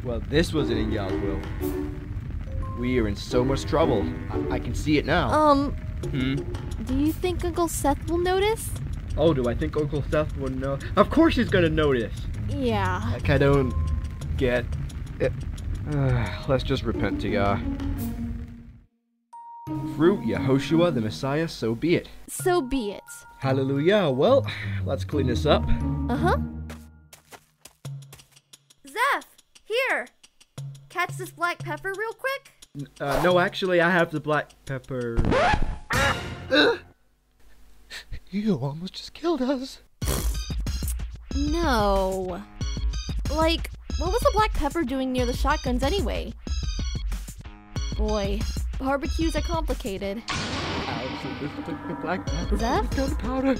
Well, this wasn't in y'all's will. We are in so much trouble. I can see it now. Do you think Uncle Seth will notice? Oh, do I think Uncle Seth will know? Of course he's gonna notice. Yeah. Like I don't get it. Let's just repent to Yah. Through Yehoshua the Messiah, so be it. So be it. Hallelujah. Well, let's clean this up. Uh-huh. Zeph, here. Catch this black pepper real quick. No, actually, I have the black pepper. You almost just killed us. No. Like, what was the black pepper doing near the shotguns anyway? Boy, barbecues are complicated. I also took the black pepper Zeph? gunpowder.